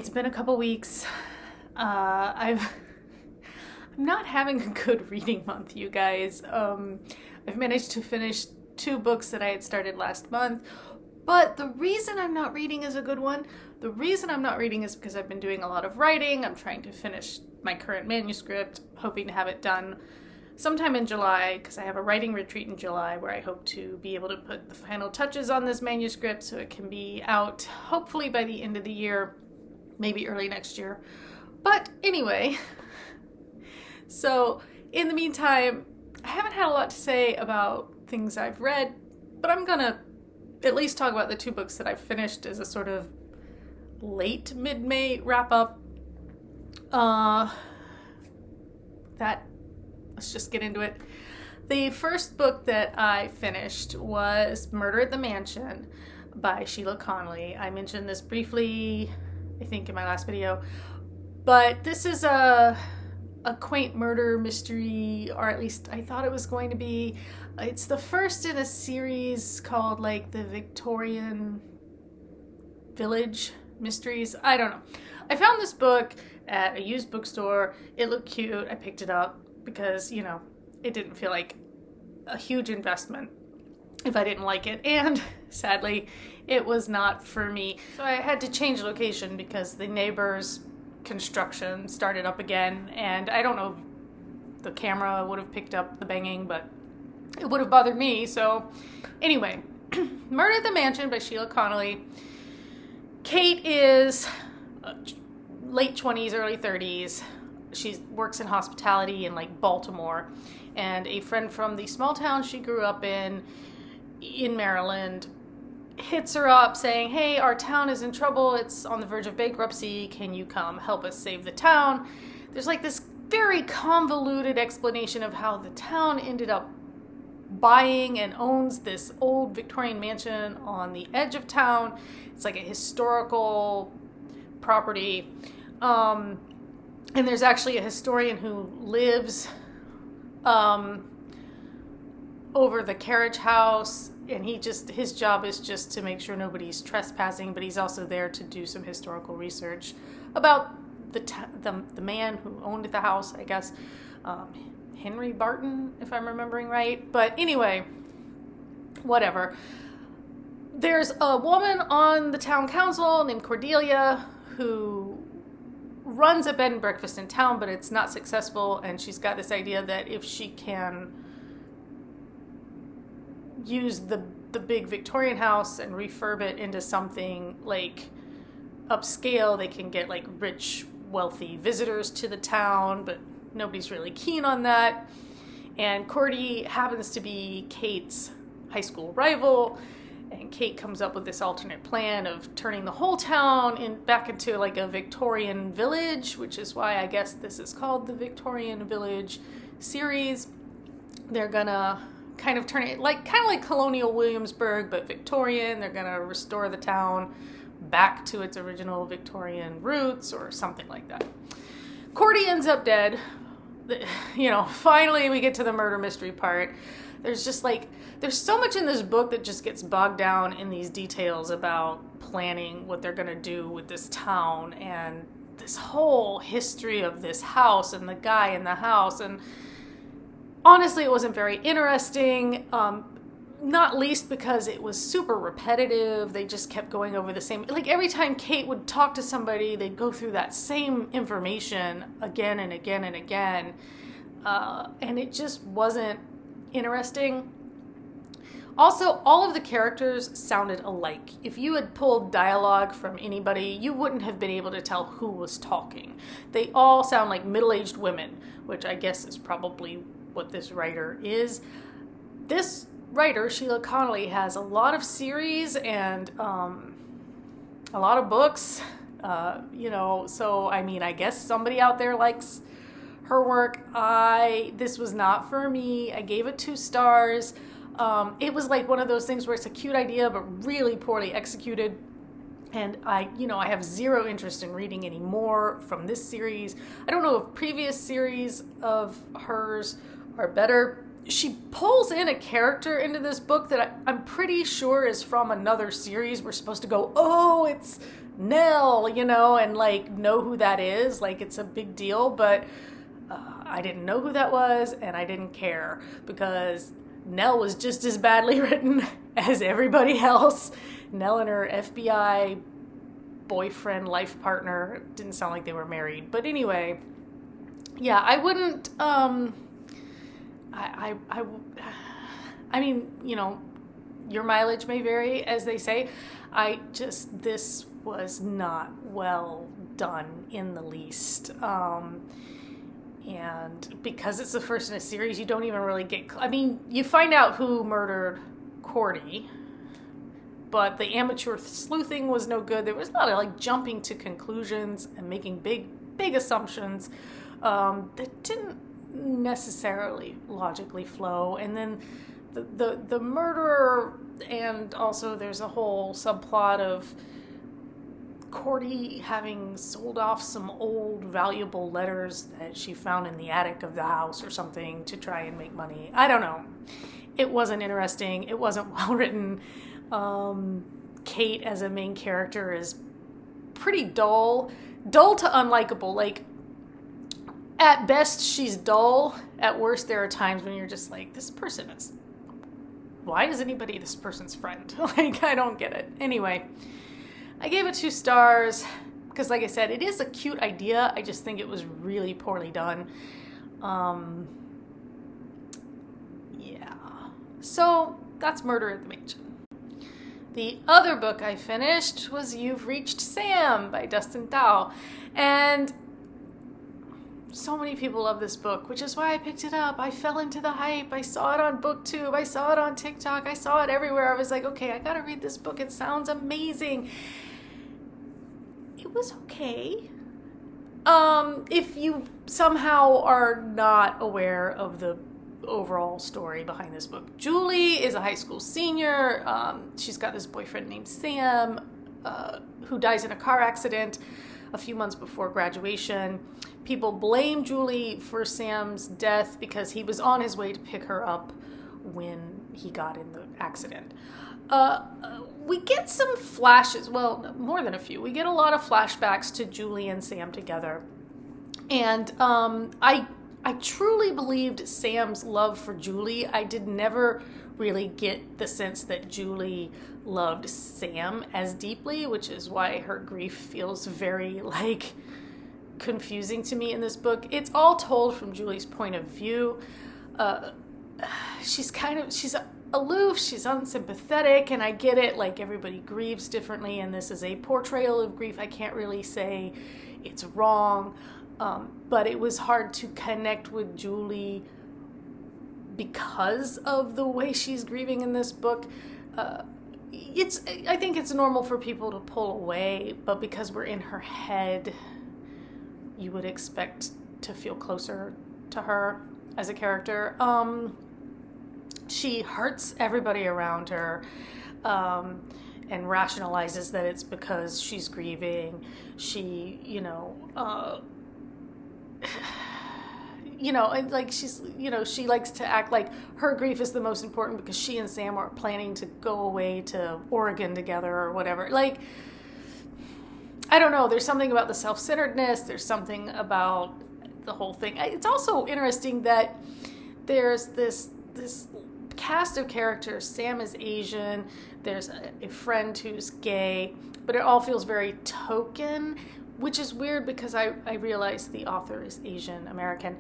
It's been a couple weeks. I'm not having a good reading month, you guys. I've managed to finish 2 books that I had started last month, but the reason I'm not reading is a good one. The reason I'm not reading is because I've been doing a lot of writing. I'm trying to finish my current manuscript, hoping to have it done sometime in July, because I have a writing retreat in July where I hope to be able to put the final touches on this manuscript so it can be out hopefully by the end of the year, maybe early next year. But anyway, so in the meantime, I haven't had a lot to say about things I've read, but I'm gonna at least talk about the 2 books that I've finished as a sort of late mid-May wrap up. Let's just get into it. The first book that I finished was Murder at the Mansion by Sheila Connolly. I mentioned this briefly, I think, in my last video, but this is a quaint murder mystery, or at least I thought it was going to be. It's the first in a series called like the Victorian Village Mysteries. I don't know. I found this book at a used bookstore. It looked cute. I picked it up because, you know, it didn't feel like a huge investment if I didn't like it. And sadly, it was not for me. So I had to change location because the neighbor's construction started up again. And I don't know if the camera would have picked up the banging, but it would have bothered me. So anyway, Murder at the Mansion by Sheila Connolly. Kate is late 20s, early 30s. She works in hospitality in like Baltimore, and a friend from the small town she grew up in Maryland hits her up saying, hey, our town is in trouble. It's on the verge of bankruptcy. Can you come help us save the town? There's like this very convoluted explanation of how the town ended up buying and owns this old Victorian mansion on the edge of town. It's like a historical property. And there's actually a historian who lives over the carriage house, and his job is just to make sure nobody's trespassing, but he's also there to do some historical research about the man who owned the house, I guess. Henry Barton, if I'm remembering right. But anyway, whatever. There's a woman on the town council named Cordelia who runs a bed and breakfast in town, but it's not successful, and she's got this idea that if she can use the big Victorian house and refurb it into something like upscale, they can get like rich, wealthy visitors to the town, but nobody's really keen on that. And Cordy happens to be Kate's high school rival, and Kate comes up with this alternate plan of turning the whole town back into like a Victorian village, which is why I guess this is called the Victorian Village series. They're gonna kind of turn it kind of like Colonial Williamsburg, but Victorian. They're gonna restore the town back to its original Victorian roots or something like that. Cordy ends up dead. You know, finally we get to the murder mystery part. There's so much in this book that just gets bogged down in these details about planning what they're going to do with this town and this whole history of this house and the guy in the house. And honestly, it wasn't very interesting, not least because it was super repetitive. They just kept going over the same, like every time Kate would talk to somebody, they'd go through that same information again and again and again. And it just wasn't interesting. Also, all of the characters sounded alike. If you had pulled dialogue from anybody, you wouldn't have been able to tell who was talking. They all sound like middle-aged women, which I guess is probably what this writer is. This writer, Sheila Connolly, has a lot of series and a lot of books, so I mean, I guess somebody out there likes her work. This was not for me. I gave it 2 stars. It was like one of those things where it's a cute idea, but really poorly executed. And I have zero interest in reading any more from this series. I don't know if previous series of hers are better. She pulls in a character into this book that I'm pretty sure is from another series. We're supposed to go, oh, it's Nell, you know, and like know who that is. Like it's a big deal, but I didn't know who that was, and I didn't care because Nell was just as badly written as everybody else. Nell and her FBI boyfriend, life partner, didn't sound like they were married. But anyway, yeah, I wouldn't, I mean, you know, your mileage may vary, as they say. This was not well done in the least. And because it's the first in a series, you don't even really you find out who murdered Cordy, but the amateur sleuthing was no good. There was a lot of like jumping to conclusions and making big assumptions that didn't necessarily logically flow. And then the murderer, and also there's a whole subplot of Cordy having sold off some old valuable letters that she found in the attic of the house or something to try and make money. I don't know. It wasn't interesting. It wasn't well written. Kate as a main character is pretty dull to unlikable. Like, at best she's dull. At worst there are times when you're just like, why is anybody this person's friend? Like, I don't get it. Anyway, I gave it 2 stars because, like I said, it is a cute idea. I just think it was really poorly done. Yeah. So that's Murder at the Mansion. The other book I finished was You've Reached Sam by Dustin Dow. And so many people love this book, which is why I picked it up. I fell into the hype. I saw it on BookTube. I saw it on TikTok. I saw it everywhere. I was like, okay, I gotta read this book. It sounds amazing. It was okay. If you somehow are not aware of the overall story behind this book. Julie is a high school senior. She's got this boyfriend named Sam, who dies in a car accident a few months before graduation. People blame Julie for Sam's death because he was on his way to pick her up when he got in the accident. We get some flashes, well, more than a few. We get a lot of flashbacks to Julie and Sam together. And I truly believed Sam's love for Julie. I did never really get the sense that Julie loved Sam as deeply, which is why her grief feels very, like, confusing to me in this book. It's all told from Julie's point of view. She's aloof, she's unsympathetic, and I get it, like, everybody grieves differently, and this is a portrayal of grief. I can't really say it's wrong, but it was hard to connect with Julie because of the way she's grieving in this book. I think it's normal for people to pull away, but because we're in her head, you would expect to feel closer to her as a character. She hurts everybody around her, and rationalizes that it's because she's grieving. She, like she's, she likes to act like her grief is the most important because she and Sam are planning to go away to Oregon together or whatever. Like, I don't know. There's something about the self-centeredness. There's something about the whole thing. It's also interesting that there's this cast of characters. Sam is Asian. There's a friend who's gay, but it all feels very token, which is weird because I realize the author is Asian American.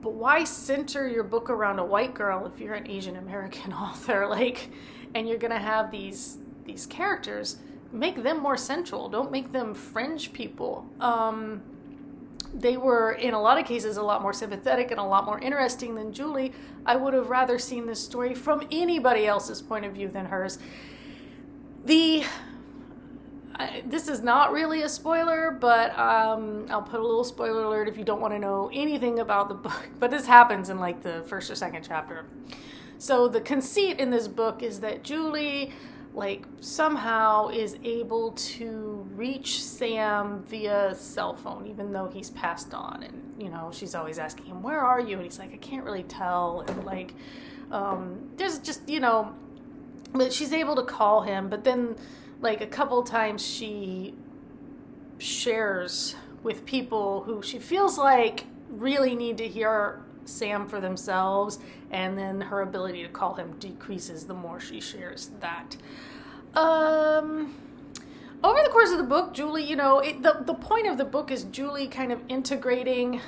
But why center your book around a white girl if you're an Asian American author? Like, and you're gonna have these characters. Make them more central. Don't make them fringe people. They were, in a lot of cases, a lot more sympathetic and a lot more interesting than Julie. I would have rather seen this story from anybody else's point of view than hers. This is not really a spoiler, but I'll put a little spoiler alert if you don't want to know anything about the book. But this happens in like the first or second chapter. So the conceit in this book is that Julie, like, somehow is able to reach Sam via cell phone, even though he's passed on. And, she's always asking him, where are you? And he's like, I can't really tell. And, like, there's just, but she's able to call him. But then like a couple times she shares with people who she feels like really need to hear Sam for themselves, and then her ability to call him decreases the more she shares that. Over the course of the book, Julie, the point of the book is Julie kind of integrating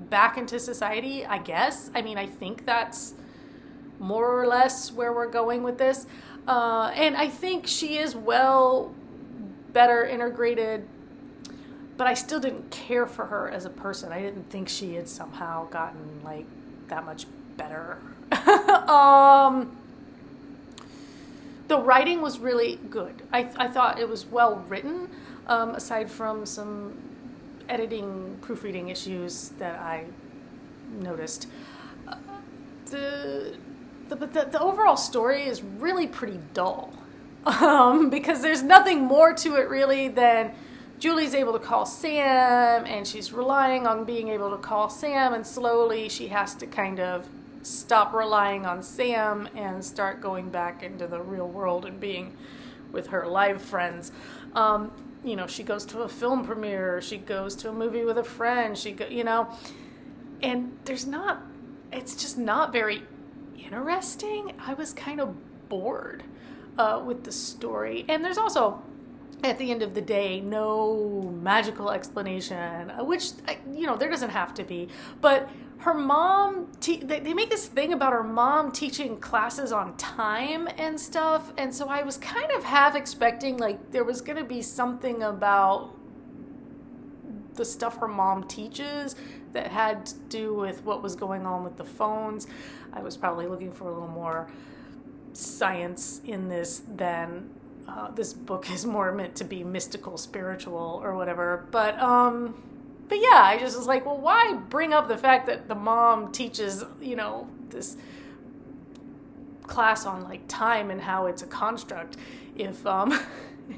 back into society, I guess. I mean, I think that's more or less where we're going with this. And I think she is better integrated, but I still didn't care for her as a person. I didn't think she had somehow gotten, like, that much better. The writing was really good. I thought it was well written, aside from some editing, proofreading issues that I noticed. The overall story is really pretty dull, because there's nothing more to it really than Julie's able to call Sam, and she's relying on being able to call Sam, and slowly she has to kind of stop relying on Sam and start going back into the real world and being with her live friends. She goes to a film premiere, she goes to a movie with a friend, and it's just not very interesting. I was kind of bored with the story. And there's also, at the end of the day, no magical explanation, which, there doesn't have to be. But her mom, they make this thing about her mom teaching classes on time and stuff. And so I was kind of half expecting, like, there was going to be something about the stuff her mom teaches that had to do with what was going on with the phones. I was probably looking for a little more science in this than this book is more meant to be mystical, spiritual, or whatever. But yeah, I just was like, well, why bring up the fact that the mom teaches, this class on, like, time and how it's a construct if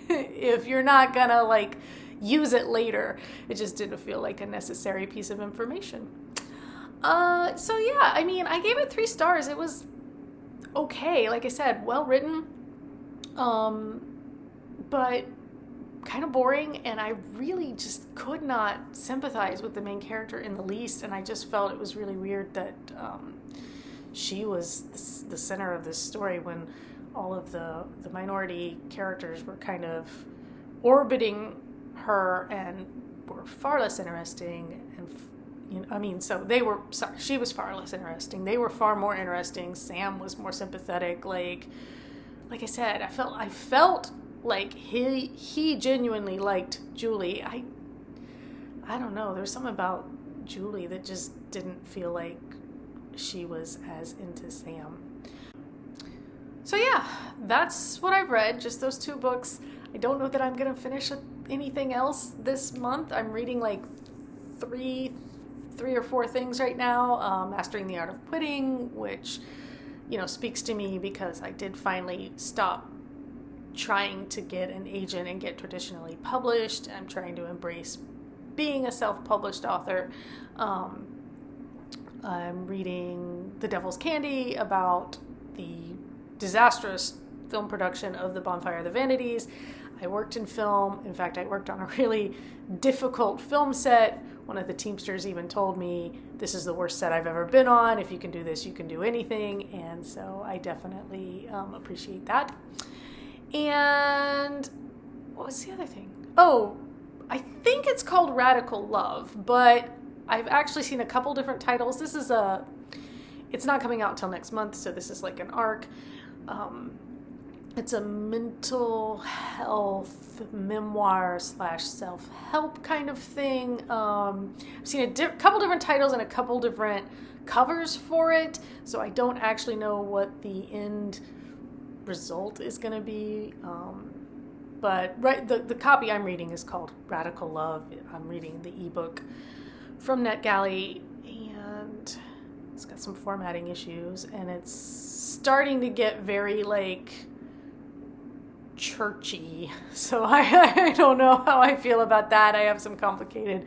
if you're not gonna, like, use it later. It just didn't feel like a necessary piece of information. So yeah, I mean, I gave it 3 stars. It was okay. Like I said, well written, but kind of boring, and I really just could not sympathize with the main character in the least, and I just felt it was really weird that she was the center of this story when all of the minority characters were kind of orbiting her and were far less interesting. And she was far less interesting. They were far more interesting. Sam was more sympathetic. Like I said, I felt like he genuinely liked Julie. I don't know. There was something about Julie that just didn't feel like she was as into Sam. So yeah, that's what I've read. Just those 2 books. I don't know that I'm gonna finish anything else this month. I'm reading like three or 4 things right now. Mastering the Art of Quitting, which, speaks to me because I did finally stop trying to get an agent and get traditionally published. I'm trying to embrace being a self-published author. I'm reading The Devil's Candy, about the disastrous film production of The Bonfire of the Vanities. I worked in film. In fact, I worked on a really difficult film set. One of the Teamsters even told me, this is the worst set I've ever been on. If you can do this, you can do anything. And so I definitely appreciate that. And what was the other thing? Oh, I think it's called Radical Love, but I've actually seen a couple different titles. It's not coming out until next month, so this is like an arc. It's a mental health memoir / self-help kind of thing. I've seen a couple different titles and a couple different covers for it, so I don't actually know what the end result is going to be. But the copy I'm reading is called Radical Love. I'm reading the ebook from NetGalley, and it's got some formatting issues, and it's starting to get very, like, churchy. So I don't know how I feel about that. I have some complicated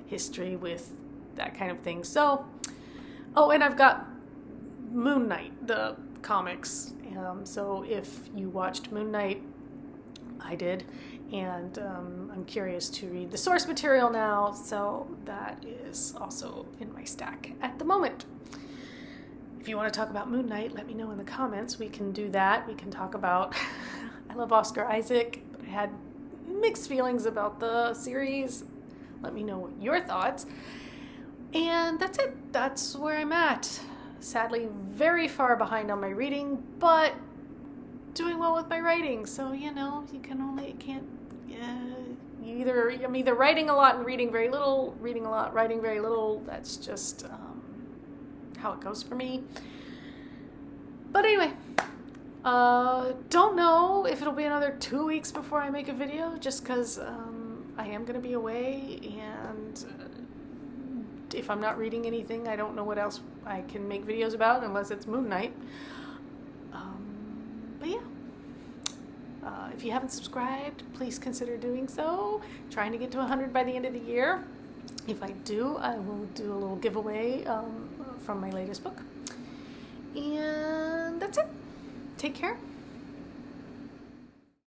history with that kind of thing. So, and I've got Moon Knight, the comics. So if you watched Moon Knight I did, and I'm curious to read the source material now, so that is also in my stack at the moment. If you want to talk about Moon Knight, let me know in the comments. We can do that. We can talk about... I love Oscar Isaac, but I had mixed feelings about the series. Let me know what your thoughts. And that's it. That's where I'm at. Sadly, very far behind on my reading, but doing well with my writing. So, I'm either writing a lot and reading very little, reading a lot, writing very little. That's just how it goes for me. But anyway, don't know if it'll be another 2 weeks before I make a video, just because I am going to be away, and if I'm not reading anything, I don't know what else I can make videos about unless it's Moon Knight. But yeah, if you haven't subscribed, please consider doing so. Trying to get to 100 by the end of the year. If I do, I will do a little giveaway from my latest book. And that's it. Take care.